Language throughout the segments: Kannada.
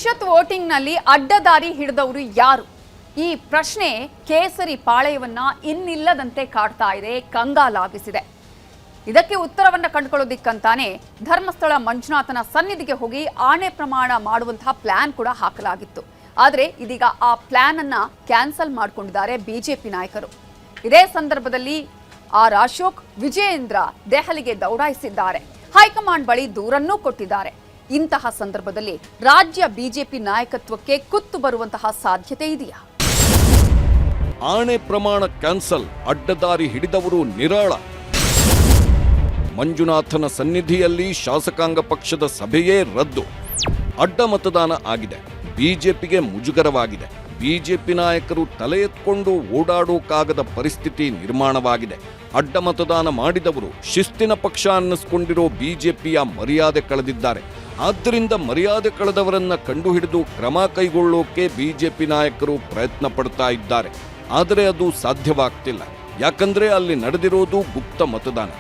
ಪ್ರತಿಶತ ವೋಟಿಂಗ್ನಲ್ಲಿ ಅಡ್ಡದಾರಿ ಹಿಡಿದವರು ಯಾರು? ಈ ಪ್ರಶ್ನೆ ಕೇಸರಿ ಪಾಳೆಯವನ್ನ ಇನ್ನಿಲ್ಲದಂತೆ ಕಾಡ್ತಾ ಇದೆ, ಕಂಗಾಲಾಗಿಸಿದೆ. ಇದಕ್ಕೆ ಉತ್ತರವನ್ನ ಕಂಡುಕೊಳ್ಳೋದಿಕ್ಕಂತಾನೆ ಧರ್ಮಸ್ಥಳ ಮಂಜುನಾಥನ ಸನ್ನಿಧಿಗೆ ಹೋಗಿ ಆಣೆ ಪ್ರಮಾಣ ಮಾಡುವಂತಹ ಪ್ಲಾನ್ ಕೂಡ ಹಾಕಲಾಗಿತ್ತು. ಆದರೆ ಇದೀಗ ಆ ಪ್ಲಾನ್ ಅನ್ನ ಕ್ಯಾನ್ಸಲ್ ಮಾಡಿಕೊಂಡಿದ್ದಾರೆ ಬಿಜೆಪಿ ನಾಯಕರು. ಇದೇ ಸಂದರ್ಭದಲ್ಲಿ ಆರ್ ಅಶೋಕ್, ವಿಜಯೇಂದ್ರ ದೆಹಲಿಗೆ ದೌಡಾಯಿಸಿದ್ದಾರೆ. ಹೈಕಮಾಂಡ್ ಬಳಿ ದೂರನ್ನೂ ಕೊಟ್ಟಿದ್ದಾರೆ. ಇಂತಹ ಸಂದರ್ಭದಲ್ಲಿ ರಾಜ್ಯ ಬಿಜೆಪಿ ನಾಯಕತ್ವಕ್ಕೆ ಕುತ್ತು ಬರುವಂತಹ ಸಾಧ್ಯತೆ ಇದೆಯಾ? ಆಣೆ ಪ್ರಮಾಣ ಕ್ಯಾನ್ಸಲ್, ಅಡ್ಡದಾರಿ ಹಿಡಿದವರು ನಿರಾಳ. ಮಂಜುನಾಥನ ಸನ್ನಿಧಿಯಲ್ಲಿ ಶಾಸಕಾಂಗ ಪಕ್ಷದ ಸಭೆಯೇ ರದ್ದು. ಅಡ್ಡ ಮತದಾನ ಆಗಿದೆ. ಬಿಜೆಪಿಗೆ ಮುಜುಗರವಾಗಿದೆ. ಬಿಜೆಪಿ ನಾಯಕರು ತಲೆ ಎತ್ಕೊಂಡು ಓಡಾಡೋಕಾಗದ ಪರಿಸ್ಥಿತಿ ನಿರ್ಮಾಣವಾಗಿದೆ. ಅಡ್ಡ ಮತದಾನ ಮಾಡಿದವರು ಶಿಸ್ತಿನ ಪಕ್ಷ ಅನ್ನಿಸ್ಕೊಂಡಿರೋ ಬಿಜೆಪಿಯ ಮರ್ಯಾದೆ ಕಳೆದಿದ್ದಾರೆ. ಆದ್ದರಿಂದ ಮರ್ಯಾದೆ ಕಳೆದವರನ್ನ ಕಂಡುಹಿಡಿದು ಕ್ರಮ ಕೈಗೊಳ್ಳೋಕೆ ಬಿಜೆಪಿ ನಾಯಕರು ಪ್ರಯತ್ನ ಪಡ್ತಾ ಇದ್ದಾರೆ. ಆದರೆ ಅದು ಸಾಧ್ಯವಾಗ್ತಿಲ್ಲ. ಯಾಕಂದ್ರೆ ಅಲ್ಲಿ ನಡೆದಿರೋದು ಗುಪ್ತ ಮತದಾನ.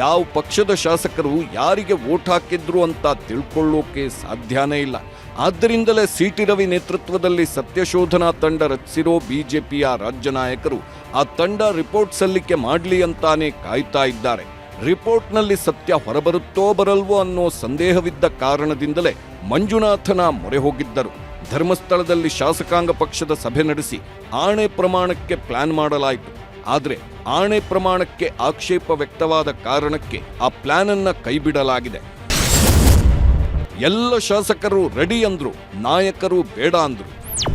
ಯಾವ ಪಕ್ಷದ ಶಾಸಕರು ಯಾರಿಗೆ ವೋಟ್ ಹಾಕಿದ್ರು ಅಂತ ತಿಳ್ಕೊಳ್ಳೋಕೆ ಸಾಧ್ಯನೇ ಇಲ್ಲ. ಆದ್ದರಿಂದಲೇ ಸಿಟಿ ರವಿ ನೇತೃತ್ವದಲ್ಲಿ ಸತ್ಯಶೋಧನಾ ತಂಡ ರಚಿಸಿರೋ ಬಿಜೆಪಿಯ ರಾಜ್ಯ ನಾಯಕರು ಆ ತಂಡ ರಿಪೋರ್ಟ್ ಸಲ್ಲಿಕೆ ಮಾಡಲಿ ಅಂತಾನೆ ಕಾಯ್ತಾ ಇದ್ದಾರೆ. ರಿಪೋರ್ಟ್ನಲ್ಲಿ ಸತ್ಯ ಹೊರಬರುತ್ತೋ ಬರಲ್ವೋ ಅನ್ನೋ ಸಂದೇಹವಿದ್ದ ಕಾರಣದಿಂದಲೇ ಮಂಜುನಾಥನ ಮೊರೆ ಹೋಗಿದ್ದರು. ಧರ್ಮಸ್ಥಳದಲ್ಲಿ ಶಾಸಕಾಂಗ ಪಕ್ಷದ ಸಭೆ ನಡೆಸಿ ಆಣೆ ಪ್ರಮಾಣಕ್ಕೆ ಪ್ಲಾನ್ ಮಾಡಲಾಯಿತು. ಆದರೆ ಆಣೆ ಪ್ರಮಾಣಕ್ಕೆ ಆಕ್ಷೇಪ ವ್ಯಕ್ತವಾದ ಕಾರಣಕ್ಕೆ ಆ ಪ್ಲಾನ್ ಅನ್ನ ಕೈಬಿಡಲಾಗಿದೆ. ಎಲ್ಲ ಶಾಸಕರು ರೆಡಿ ಅಂದ್ರು, ನಾಯಕರು ಬೇಡ ಅಂದ್ರು.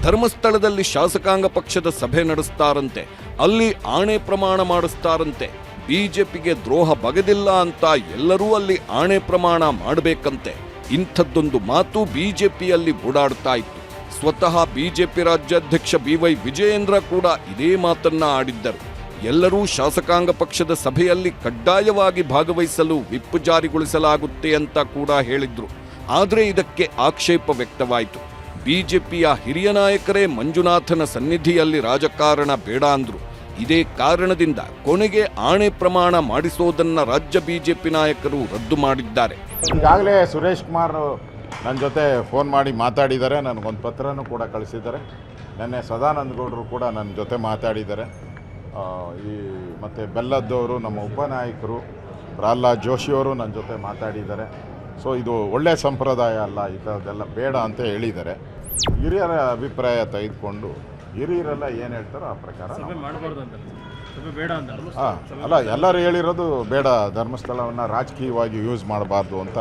ಧರ್ಮಸ್ಥಳದಲ್ಲಿ ಶಾಸಕಾಂಗ ಪಕ್ಷದ ಸಭೆ ನಡೆಸ್ತಾರಂತೆ, ಅಲ್ಲಿ ಆಣೆ ಪ್ರಮಾಣ ಮಾಡಿಸ್ತಾರಂತೆ. ಬಿಜೆಪಿಗೆ ದ್ರೋಹ ಬಗೆದಿಲ್ಲ ಅಂತ ಎಲ್ಲರೂ ಅಲ್ಲಿ ಆಣೆ ಪ್ರಮಾಣ ಮಾಡಬೇಕಂತೆ. ಇಂಥದ್ದೊಂದು ಮಾತು ಬಿಜೆಪಿಯಲ್ಲಿ ಓಡಾಡ್ತಾ ಇತ್ತು. ಸ್ವತಃ ಬಿಜೆಪಿ ರಾಜ್ಯಾಧ್ಯಕ್ಷ BY ವಿಜಯೇಂದ್ರ ಕೂಡ ಇದೇ ಮಾತನ್ನ ಆಡಿದ್ದರು. ಎಲ್ಲರೂ ಶಾಸಕಾಂಗ ಪಕ್ಷದ ಸಭೆಯಲ್ಲಿ ಕಡ್ಡಾಯವಾಗಿ ಭಾಗವಹಿಸಲು ವಿಪ್ ಜಾರಿಗೊಳಿಸಲಾಗುತ್ತೆ ಅಂತ ಕೂಡ ಹೇಳಿದ್ರು. ಆದರೆ ಇದಕ್ಕೆ ಆಕ್ಷೇಪ ವ್ಯಕ್ತವಾಯಿತು. ಬಿಜೆಪಿಯ ಹಿರಿಯ ನಾಯಕರೇ ಮಂಜುನಾಥನ ಸನ್ನಿಧಿಯಲ್ಲಿ ರಾಜಕಾರಣ ಬೇಡ ಅಂದ್ರು. ಇದೇ ಕಾರಣದಿಂದ ಕೊನೆಗೆ ಆಣೆ ಪ್ರಮಾಣ ಮಾಡಿಸೋದನ್ನ ರಾಜ್ಯ ಬಿಜೆಪಿ ನಾಯಕರು ರದ್ದು ಮಾಡಿದ್ದಾರೆ. ಈಗಾಗಲೇ ಸುರೇಶ್ ಕುಮಾರ್ ನನ್ನ ಜೊತೆ ಫೋನ್ ಮಾಡಿ ಮಾತಾಡಿದ್ದಾರೆ. ನನಗೊಂದು ಪತ್ರನೂ ಕೂಡ ಕಳಿಸಿದ್ದಾರೆ. ನೆನ್ನೆ ಸದಾನಂದ ಗೌಡರು ಕೂಡ ನನ್ನ ಜೊತೆ ಮಾತಾಡಿದ್ದಾರೆ. ಮತ್ತು ಬೆಲ್ಲದ್ದವರು ನಮ್ಮ ಉಪನಾಯಕರು ಪ್ರಹ್ಲಾದ್ ಜೋಶಿಯವರು ನನ್ನ ಜೊತೆ ಮಾತಾಡಿದ್ದಾರೆ. ಸೊ ಇದು ಒಳ್ಳೆಯ ಸಂಪ್ರದಾಯ ಅಲ್ಲ, ಈ ಥರದ್ದೆಲ್ಲ ಬೇಡ ಅಂತ ಹೇಳಿದ್ದಾರೆ. ಹಿರಿಯರ ಅಭಿಪ್ರಾಯ ತೆಗೆದುಕೊಂಡು ಹಿರಿಯರೆಲ್ಲ ಏನು ಹೇಳ್ತಾರೋ ಆ ಪ್ರಕಾರ ಅಲ್ಲ, ಎಲ್ಲರೂ ಹೇಳಿರೋದು ಬೇಡ, ಧರ್ಮಸ್ಥಳವನ್ನು ರಾಜಕೀಯವಾಗಿ ಯೂಸ್ ಮಾಡಬಾರ್ದು ಅಂತ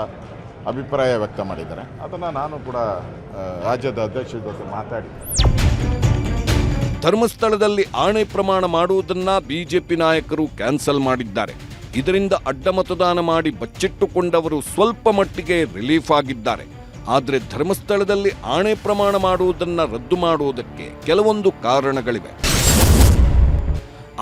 ಅಭಿಪ್ರಾಯ ವ್ಯಕ್ತ ಮಾಡಿದ್ದಾರೆ. ಅದನ್ನು ನಾನು ಕೂಡ ರಾಜ್ಯದ ಅಧ್ಯಕ್ಷರ ಜೊತೆ ಮಾತಾಡಿದ್ದೆ. ಧರ್ಮಸ್ಥಳದಲ್ಲಿ ಆಣೆ ಪ್ರಮಾಣ ಮಾಡುವುದನ್ನ ಬಿಜೆಪಿ ನಾಯಕರು ಕ್ಯಾನ್ಸಲ್ ಮಾಡಿದ್ದಾರೆ. ಇದರಿಂದ ಅಡ್ಡ ಮತದಾನ ಮಾಡಿ ಬಚ್ಚಿಟ್ಟುಕೊಂಡವರು ಸ್ವಲ್ಪ ಮಟ್ಟಿಗೆ ರಿಲೀಫ್ ಆಗಿದ್ದಾರೆ. ಆದರೆ ಧರ್ಮಸ್ಥಳದಲ್ಲಿ ಆಣೆ ಪ್ರಮಾಣ ಮಾಡುವುದನ್ನು ರದ್ದು ಮಾಡುವುದಕ್ಕೆ ಕೆಲವೊಂದು ಕಾರಣಗಳಿವೆ.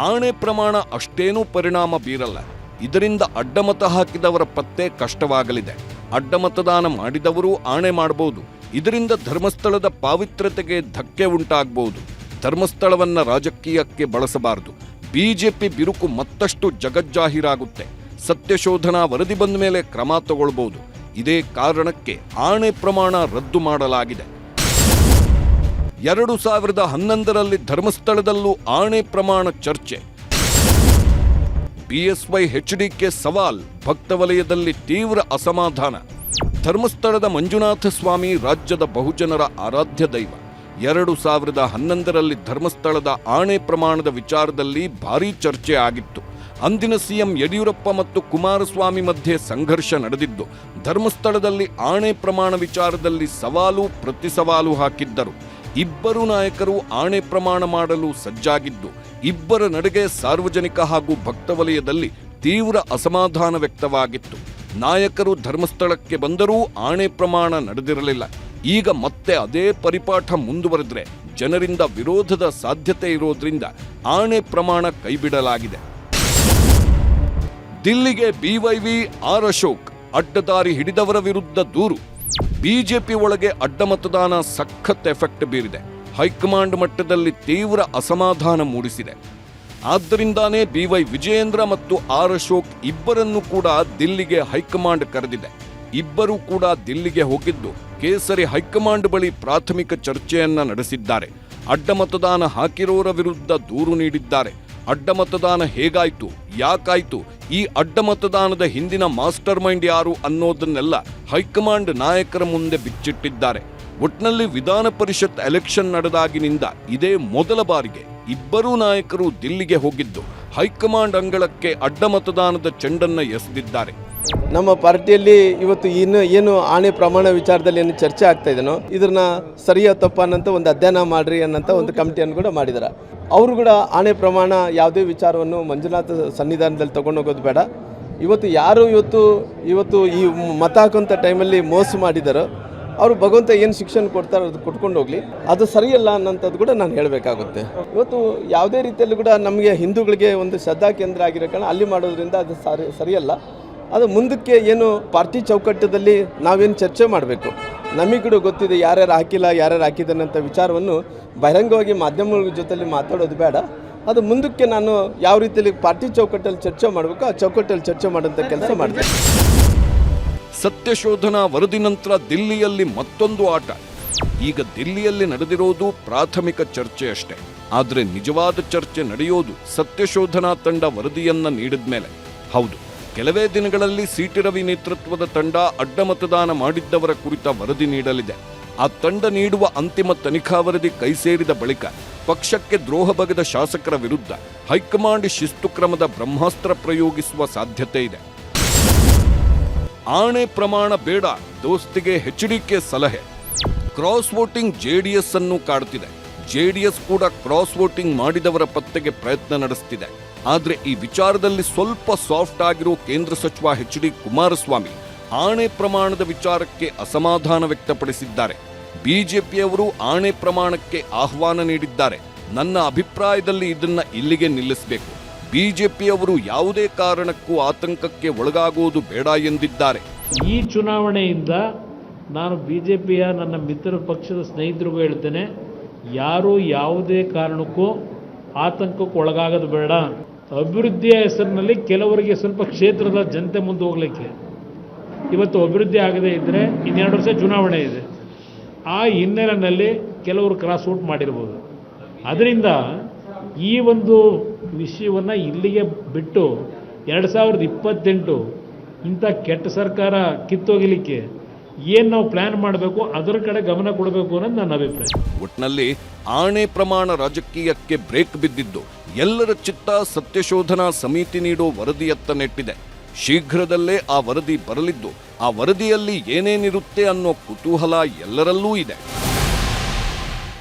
ಆಣೆ ಪ್ರಮಾಣ ಅಷ್ಟೇನೂ ಪರಿಣಾಮ ಬೀರಲ್ಲ. ಇದರಿಂದ ಅಡ್ಡಮತ ಹಾಕಿದವರ ಪತ್ತೆ ಕಷ್ಟವಾಗಲಿದೆ. ಅಡ್ಡ ಮತದಾನ ಮಾಡಿದವರು ಆಣೆ ಮಾಡಬಹುದು. ಇದರಿಂದ ಧರ್ಮಸ್ಥಳದ ಪಾವಿತ್ರ್ಯತೆಗೆ ಧಕ್ಕೆ ಉಂಟಾಗಬಹುದು. ಧರ್ಮಸ್ಥಳವನ್ನ ರಾಜಕೀಯಕ್ಕೆ ಬಳಸಬಾರದು. ಬಿಜೆಪಿ ಬಿರುಕು ಮತ್ತಷ್ಟು ಜಗಜ್ಜಾಹೀರಾಗುತ್ತೆ. ಸತ್ಯಶೋಧನಾ ವರದಿ ಬಂದ ಮೇಲೆ ಕ್ರಮ ತಗೊಳ್ಬಹುದು. ಇದೇ ಕಾರಣಕ್ಕೆ ಆಣೆ ಪ್ರಮಾಣ ರದ್ದು ಮಾಡಲಾಗಿದೆ. 2011ರಲ್ಲಿ ಧರ್ಮಸ್ಥಳದಲ್ಲೂ ಆಣೆ ಪ್ರಮಾಣ ಚರ್ಚೆ. BSY HDK ಸವಾಲ್, ಭಕ್ತ ವಲಯದಲ್ಲಿ ತೀವ್ರ ಅಸಮಾಧಾನ. ಧರ್ಮಸ್ಥಳದ ಮಂಜುನಾಥ ಸ್ವಾಮಿ ರಾಜ್ಯದ ಬಹುಜನರ ಆರಾಧ್ಯ ದೈವ. 2011ರಲ್ಲಿ ಧರ್ಮಸ್ಥಳದ ಆಣೆ ಪ್ರಮಾಣದ ವಿಚಾರದಲ್ಲಿ ಭಾರೀ ಚರ್ಚೆ ಆಗಿತ್ತು. ಅಂದಿನ ಸಿಎಂ ಯಡಿಯೂರಪ್ಪ ಮತ್ತು ಕುಮಾರಸ್ವಾಮಿ ಮಧ್ಯೆ ಸಂಘರ್ಷ ನಡೆದಿದ್ದು, ಧರ್ಮಸ್ಥಳದಲ್ಲಿ ಆಣೆ ಪ್ರಮಾಣ ವಿಚಾರದಲ್ಲಿ ಸವಾಲು ಪ್ರತಿ ಸವಾಲು ಹಾಕಿದ್ದರು. ಇಬ್ಬರು ನಾಯಕರು ಆಣೆ ಪ್ರಮಾಣ ಮಾಡಲು ಸಜ್ಜಾಗಿದ್ದು, ಇಬ್ಬರ ನಡೆಗೆ ಸಾರ್ವಜನಿಕ ಹಾಗೂ ಭಕ್ತ ವಲಯದಲ್ಲಿ ತೀವ್ರ ಅಸಮಾಧಾನ ವ್ಯಕ್ತವಾಗಿತ್ತು. ನಾಯಕರು ಧರ್ಮಸ್ಥಳಕ್ಕೆ ಬಂದರೂ ಆಣೆ ಪ್ರಮಾಣ ನಡೆದಿರಲಿಲ್ಲ. ಈಗ ಮತ್ತೆ ಅದೇ ಪರಿಪಾಠ ಮುಂದುವರೆದ್ರೆ ಜನರಿಂದ ವಿರೋಧದ ಸಾಧ್ಯತೆ ಇರೋದ್ರಿಂದ ಆಣೆ ಪ್ರಮಾಣ ಕೈಬಿಡಲಾಗಿದೆ. ದಿಲ್ಲಿಗೆ BYV ಆರ್ ಅಶೋಕ್, ಅಡ್ಡದಾರಿ ಹಿಡಿದವರ ವಿರುದ್ಧ ದೂರು. ಬಿಜೆಪಿ ಒಳಗೆ ಅಡ್ಡ ಮತದಾನ ಸಖತ್ ಎಫೆಕ್ಟ್ ಬೀರಿದೆ. ಹೈಕಮಾಂಡ್ ಮಟ್ಟದಲ್ಲಿ ತೀವ್ರ ಅಸಮಾಧಾನ ಮೂಡಿಸಿದೆ. ಆದ್ದರಿಂದಾನೇ BY ವಿಜಯೇಂದ್ರ ಮತ್ತು ಆರ್ ಅಶೋಕ್ ಇಬ್ಬರನ್ನು ಕೂಡ ದಿಲ್ಲಿಗೆ ಹೈಕಮಾಂಡ್ ಕರೆದಿದೆ. ಇಬ್ಬರೂ ಕೂಡ ದಿಲ್ಲಿಗೆ ಹೋಗಿದ್ದು ಕೇಸರಿ ಹೈಕಮಾಂಡ್ ಬಳಿ ಪ್ರಾಥಮಿಕ ಚರ್ಚೆಯನ್ನ ನಡೆಸಿದ್ದಾರೆ. ಅಡ್ಡ ಮತದಾನ ಹಾಕಿರೋರ ವಿರುದ್ಧ ದೂರು ನೀಡಿದ್ದಾರೆ. ಅಡ್ಡ ಮತದಾನ ಹೇಗಾಯ್ತು, ಯಾಕಾಯ್ತು, ಈ ಅಡ್ಡ ಮತದಾನದ ಹಿಂದಿನ ಮಾಸ್ಟರ್ ಮೈಂಡ್ ಯಾರು ಅನ್ನೋದನ್ನೆಲ್ಲ ಹೈಕಮಾಂಡ್ ನಾಯಕರ ಮುಂದೆ ಬಿಚ್ಚಿಟ್ಟಿದ್ದಾರೆ. ಒಟ್ನಲ್ಲಿ ವಿಧಾನ ಪರಿಷತ್ ಎಲೆಕ್ಷನ್ ನಡೆದಾಗಿನಿಂದ ಇದೇ ಮೊದಲ ಬಾರಿಗೆ ಇಬ್ಬರೂ ನಾಯಕರು ದಿಲ್ಲಿಗೆ ಹೋಗಿದ್ದು ಹೈಕಮಾಂಡ್ ಅಂಗಳಕ್ಕೆ ಅಡ್ಡ ಮತದಾನದ ಚೆಂಡನ್ನ ಎಸೆದಿದ್ದಾರೆ. ನಮ್ಮ ಪಾರ್ಟಿಯಲ್ಲಿ ಇವತ್ತು ಏನು ಆಣೆ ಪ್ರಮಾಣ ವಿಚಾರದಲ್ಲಿ ಏನು ಚರ್ಚೆ ಆಗ್ತಾ ಇದೆನೋ ಇದನ್ನ ಸರಿಯ ತಪ್ಪ ಅನ್ನಂತ ಒಂದು ಅಧ್ಯಯನ ಮಾಡ್ರಿ ಅನ್ನಂತ ಒಂದು ಕಮಿಟಿಯನ್ನು ಕೂಡ ಮಾಡಿದ್ದಾರೆ. ಅವರು ಕೂಡ ಆಣೆ ಪ್ರಮಾಣ ಯಾವುದೇ ವಿಚಾರವನ್ನು ಮಂಜುನಾಥ ಸನ್ನಿಧಾನದಲ್ಲಿ ತಗೊಂಡೋಗೋದು ಬೇಡ. ಇವತ್ತು ಯಾರು ಇವತ್ತು ಈ ಮತ ಹಾಕೋಂಥ ಟೈಮಲ್ಲಿ ಮೋಸ ಮಾಡಿದಾರೋ ಅವರು ಭಗವಂತ ಏನು ಶಿಕ್ಷಣ ಕೊಡ್ತಾರೋ ಅದು ಕೊಟ್ಕೊಂಡು ಹೋಗಲಿ, ಅದು ಸರಿಯಲ್ಲ ಅನ್ನೋಂಥದ್ದು ಕೂಡ ನಾನು ಹೇಳಬೇಕಾಗುತ್ತೆ. ಇವತ್ತು ಯಾವುದೇ ರೀತಿಯಲ್ಲೂ ಕೂಡ ನಮಗೆ ಹಿಂದೂಗಳಿಗೆ ಒಂದು ಶ್ರದ್ಧಾ ಕೇಂದ್ರ ಆಗಿರೋ ಕಾರಣ ಅಲ್ಲಿ ಮಾಡೋದ್ರಿಂದ ಅದು ಸರಿಯಲ್ಲ. ಅದು ಮುಂದಕ್ಕೆ ಏನು ಪಾರ್ಟಿ ಚೌಕಟ್ಟದಲ್ಲಿ ನಾವೇನು ಚರ್ಚೆ ಮಾಡಬೇಕು, ನಮಗೆ ಕೂಡ ಗೊತ್ತಿದೆ ಯಾರ್ಯಾರು ಹಾಕಿಲ್ಲ ಯಾರ್ಯಾರು ಹಾಕಿದ್ದಾನೆ ಅಂತ ವಿಚಾರವನ್ನು ಬಹಿರಂಗವಾಗಿ ಮಾಧ್ಯಮಗಳ ಜೊತೆಲಿ ಮಾತಾಡೋದು ಬೇಡ. ಅದು ಮುಂದಕ್ಕೆ ನಾನು ಯಾವ ರೀತಿಯಲ್ಲಿ ಪಾರ್ಟಿ ಚೌಕಟ್ಟಲ್ಲಿ ಚರ್ಚೆ ಮಾಡಬೇಕು ಆ ಚೌಕಟ್ಟಲ್ಲಿ ಚರ್ಚೆ ಮಾಡೋಂಥ ಕೆಲಸ ಮಾಡ್ತೀನಿ. ಸತ್ಯಶೋಧನಾ ವರದಿ ನಂತರ ದಿಲ್ಲಿಯಲ್ಲಿ ಮತ್ತೊಂದು ಆಟ. ಈಗ ದಿಲ್ಲಿಯಲ್ಲಿ ನಡೆದಿರೋದು ಪ್ರಾಥಮಿಕ ಚರ್ಚೆಯಷ್ಟೇ. ಆದರೆ ನಿಜವಾದ ಚರ್ಚೆ ನಡೆಯೋದು ಸತ್ಯಶೋಧನಾ ತಂಡ ವರದಿಯನ್ನ ನೀಡಿದ ಮೇಲೆ. ಹೌದು, ಕೆಲವೇ ದಿನಗಳಲ್ಲಿ ಸಿಟಿ ರವಿ ನೇತೃತ್ವದ ತಂಡ ಅಡ್ಡ ಮತದಾನ ಮಾಡಿದ್ದವರ ಕುರಿತ ವರದಿ ನೀಡಲಿದೆ. ಆ ತಂಡ ನೀಡುವ ಅಂತಿಮ ತನಿಖಾ ವರದಿ ಕೈ ಸೇರಿದ ಬಳಿಕ ಪಕ್ಷಕ್ಕೆ ದ್ರೋಹ ಬಗೆದ ಶಾಸಕರ ವಿರುದ್ಧ ಹೈಕಮಾಂಡ್ ಶಿಸ್ತು ಕ್ರಮದ ಬ್ರಹ್ಮಾಸ್ತ್ರ ಪ್ರಯೋಗಿಸುವ ಸಾಧ್ಯತೆ ಇದೆ. ಆಣೆ ಪ್ರಮಾಣ ಬೇಡ, ದೋಸ್ತಿಗೆ ಎಚ್ಡಿಕೆ ಸಲಹೆ. ಕ್ರಾಸ್ ವೋಟಿಂಗ್ ಜೆಡಿಎಸ್ ಅನ್ನು ಕಾಡುತ್ತಿದೆ. ಜೆಡಿಎಸ್ ಕೂಡ ಕ್ರಾಸ್ ವೋಟಿಂಗ್ ಮಾಡಿದವರ ಪತ್ತೆಗೆ ಪ್ರಯತ್ನ ನಡೆಸುತ್ತಿದೆ. ಆದರೆ ಈ ವಿಚಾರದಲ್ಲಿ ಸ್ವಲ್ಪ ಸಾಫ್ಟ್ ಆಗಿರೋ ಕೇಂದ್ರ ಸಚಿವ ಎಚ್.ಡಿ. ಕುಮಾರಸ್ವಾಮಿ ಆಣೆ ಪ್ರಮಾಣದ ವಿಚಾರಕ್ಕೆ ಅಸಮಾಧಾನ ವ್ಯಕ್ತಪಡಿಸಿದ್ದಾರೆ. ಬಿಜೆಪಿಯವರು ಆಣೆ ಪ್ರಮಾಣಕ್ಕೆ ಆಹ್ವಾನ ನೀಡಿದ್ದಾರೆ. ನನ್ನ ಅಭಿಪ್ರಾಯದಲ್ಲಿ ಇದನ್ನ ಇಲ್ಲಿಗೆ ನಿಲ್ಲಿಸಬೇಕು. ಬಿಜೆಪಿಯವರು ಯಾವುದೇ ಕಾರಣಕ್ಕೂ ಆತಂಕಕ್ಕೆ ಒಳಗಾಗುವುದು ಬೇಡ ಎಂದಿದ್ದಾರೆ. ಈ ಚುನಾವಣೆಯಿಂದ ನಾನು ಬಿಜೆಪಿಯ ನನ್ನ ಮಿತ್ರ ಪಕ್ಷದ ಸ್ನೇಹಿತರಿಗೂ ಹೇಳ್ತೇನೆ, ಯಾರೂ ಯಾವುದೇ ಕಾರಣಕ್ಕೂ ಆತಂಕಕ್ಕೆ ಒಳಗಾಗೋದು ಬೇಡ. ಅಭಿವೃದ್ಧಿಯ ಹೆಸರಿನಲ್ಲಿ ಕೆಲವರಿಗೆ ಸ್ವಲ್ಪ ಕ್ಷೇತ್ರದ ಜನತೆ ಮುಂದೆ ಹೋಗಲಿಕ್ಕೆ ಇವತ್ತು ಅಭಿವೃದ್ಧಿ ಆಗದೇ ಇದ್ದರೆ 2 ವರ್ಷ ಚುನಾವಣೆ ಇದೆ. ಆ ಹಿನ್ನೆಲೆಯಲ್ಲಿ ಕೆಲವರು ಕ್ರಾಸ್ ಔಟ್ ಮಾಡಿರ್ಬೋದು. ಅದರಿಂದ ಈ ಒಂದು ವಿಷಯವನ್ನು ಇಲ್ಲಿಗೆ ಬಿಟ್ಟು 2028 ಇಂಥ ಕೆಟ್ಟ ಸರ್ಕಾರ ಕಿತ್ತೋಗಲಿಕ್ಕೆ ಏನು ನಾವು ಪ್ಲಾನ್ ಮಾಡಬೇಕು ಅದರ ಕಡೆ ಗಮನ ಕೊಡಬೇಕು ಅನ್ನೋದು ನನ್ನ ಅಭಿಪ್ರಾಯ. ಒಟ್ನಲ್ಲಿ ಆಣೆ ಪ್ರಮಾಣ ರಾಜಕೀಯಕ್ಕೆ ಬ್ರೇಕ್ ಬಿದ್ದಿದ್ದು ಎಲ್ಲರ ಚಿತ್ತ ಸತ್ಯಶೋಧನಾ ಸಮಿತಿ ನೀಡೋ ವರದಿಯತ್ತ ನೆಟ್ಟಿದೆ. ಶೀಘ್ರದಲ್ಲೇ ಆ ವರದಿ ಬರಲಿದ್ದು ಆ ವರದಿಯಲ್ಲಿ ಏನೇನಿರುತ್ತೆ ಅನ್ನೋ ಕುತೂಹಲ ಎಲ್ಲರಲ್ಲೂ ಇದೆ.